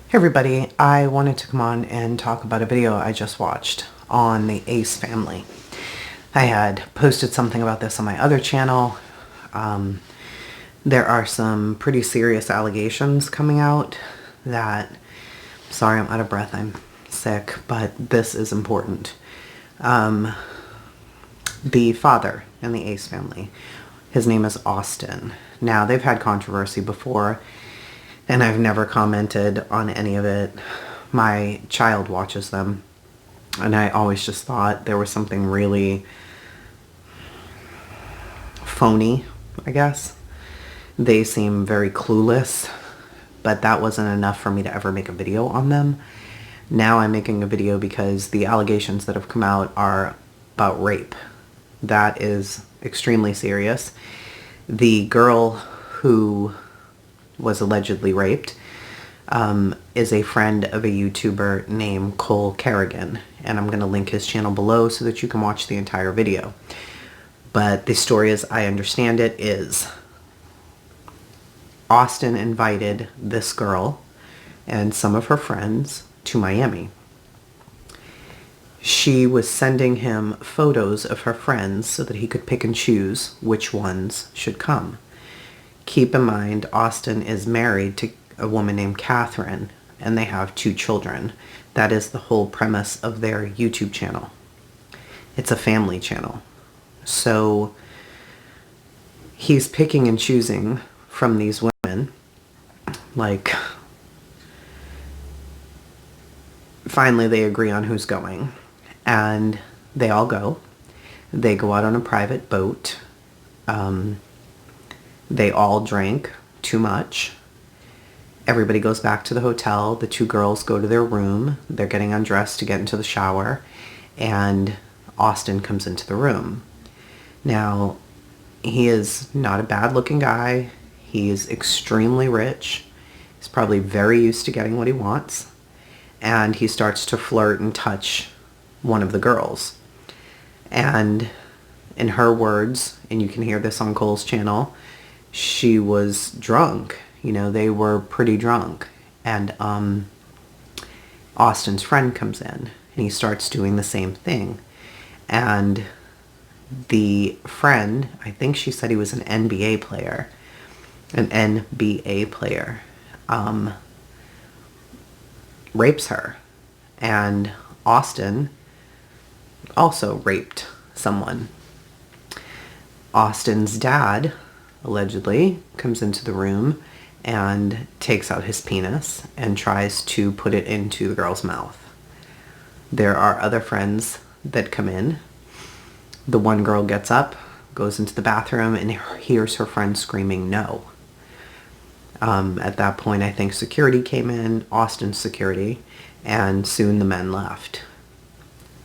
Hey everybody, I wanted to come on and talk about a video I just watched on the Ace family. I had posted something about this on my other channel. There are some pretty serious allegations coming out that, sorry I'm out of breath, I'm sick, but this is important. The father in the Ace family, his name is Austin. Now, they've had controversy before, and I've never commented on any of it. My child watches them, and I always just thought there was something really phony, I guess. They seem very clueless, but that wasn't enough for me to ever make a video on them. Now I'm making a video because the allegations that have come out are about rape. That is extremely serious. The girl who was allegedly raped is a friend of a YouTuber named Cole Kerrigan, and I'm going to link his channel below so that you can watch the entire video. But the story, as I understand it, is Austin invited this girl and some of her friends to Miami. She was sending him photos of her friends so that he could pick and choose which ones should come. Keep in mind, Austin is married to a woman named Catherine, and they have 2 children. That is the whole premise of their YouTube channel. It's a family channel. So he's picking and choosing from these women. Like, finally they agree on who's going, and they all go. They go out on a private boat. They all drink too much. Everybody goes back to the hotel. The 2 girls go to their room. They're getting undressed to get into the shower, and Austin comes into the room. Now, he is not a bad-looking guy. He is extremely rich. He's probably very used to getting what he wants. And he starts to flirt and touch one of the girls. And in her words, and you can hear this on Cole's channel, she was drunk. You know, they were pretty drunk. And Austin's friend comes in, and he starts doing the same thing. And the friend, I think she said he was an NBA player, rapes her. And Austin also raped someone. Austin's dad, allegedly, comes into the room and takes out his penis and tries to put it into the girl's mouth. There are other friends that come in. The one girl gets up, goes into the bathroom, and hears her friend screaming no. At that point, I think security came in, Austin's security, and soon the men left.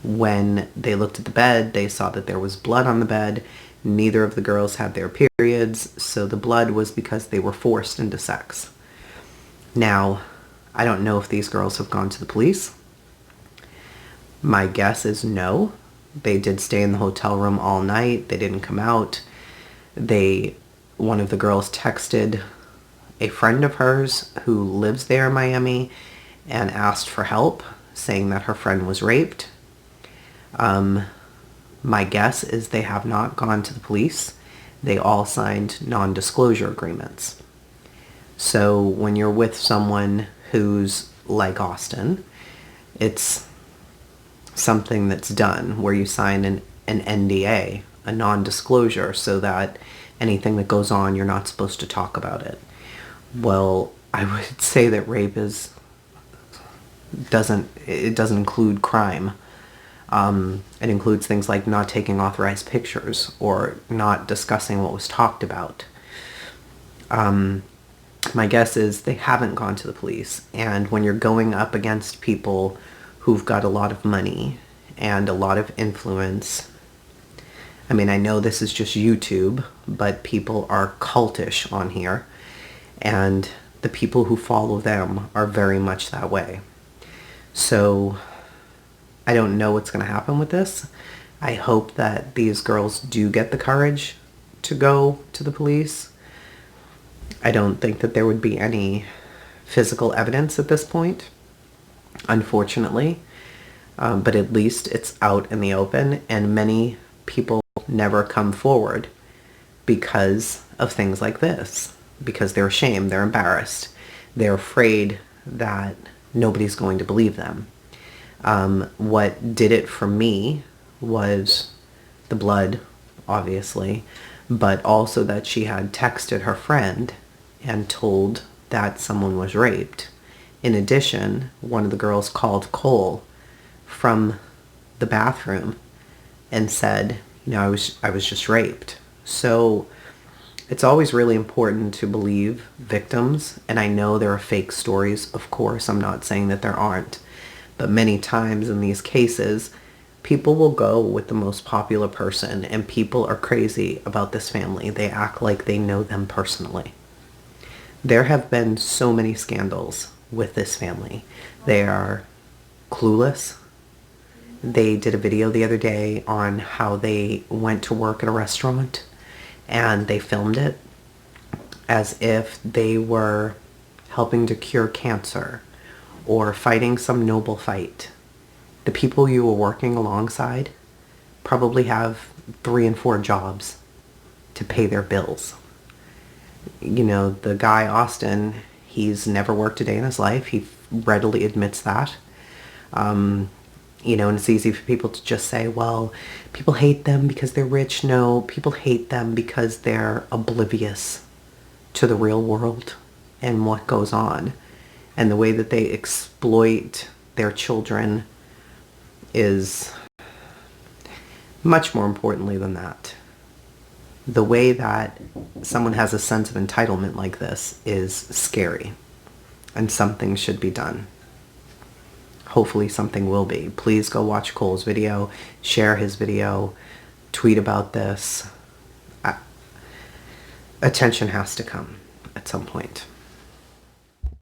When they looked at the bed, they saw that there was blood on the bed. Neither of the girls had their periods, so the blood was because they were forced into sex. Now, I don't know if these girls have gone to the police. My guess is no. They did stay in the hotel room all night. They didn't come out. One of the girls texted a friend of hers who lives there in Miami and asked for help, saying that her friend was raped. My guess is they have not gone to the police. They all signed non-disclosure agreements. So when you're with someone who's like Austin, it's something that's done where you sign an NDA, a non-disclosure, so that anything that goes on, you're not supposed to talk about it. Well, I would say that rape doesn't include crime. It includes things like not taking authorized pictures or not discussing what was talked about. My guess is they haven't gone to the police. And when you're going up against people who've got a lot of money and a lot of influence, I mean, I know this is just YouTube, but people are cultish on here. And the people who follow them are very much that way. So I don't know what's going to happen with this. I hope that these girls do get the courage to go to the police. I don't think that there would be any physical evidence at this point, unfortunately. But at least it's out in the open, and many people never come forward because of things like this, because they're ashamed, they're embarrassed, they're afraid that nobody's going to believe them. What did it for me was the blood, obviously, but also that she had texted her friend and told that someone was raped. In addition, one of the girls called Cole from the bathroom and said, I was just raped. So it's always really important to believe victims, and I know there are fake stories, of course, I'm not saying that there aren't, but many times in these cases, people will go with the most popular person, and people are crazy about this family. They act like they know them personally. There have been so many scandals with this family. They are clueless. They did a video the other day on how they went to work at a restaurant and they filmed it as if they were helping to cure cancer or fighting some noble fight. The people you were working alongside probably have 3 and 4 jobs to pay their bills. The guy, Austin, he's never worked a day in his life. He readily admits that. And it's easy for people to just say, well, people hate them because they're rich. No, people hate them because they're oblivious to the real world and what goes on. And the way that they exploit their children is much more importantly than that. The way that someone has a sense of entitlement like this is scary, and something should be done. Hopefully something will be. Please go watch Cole's video, share his video, tweet about this. Attention has to come at some point.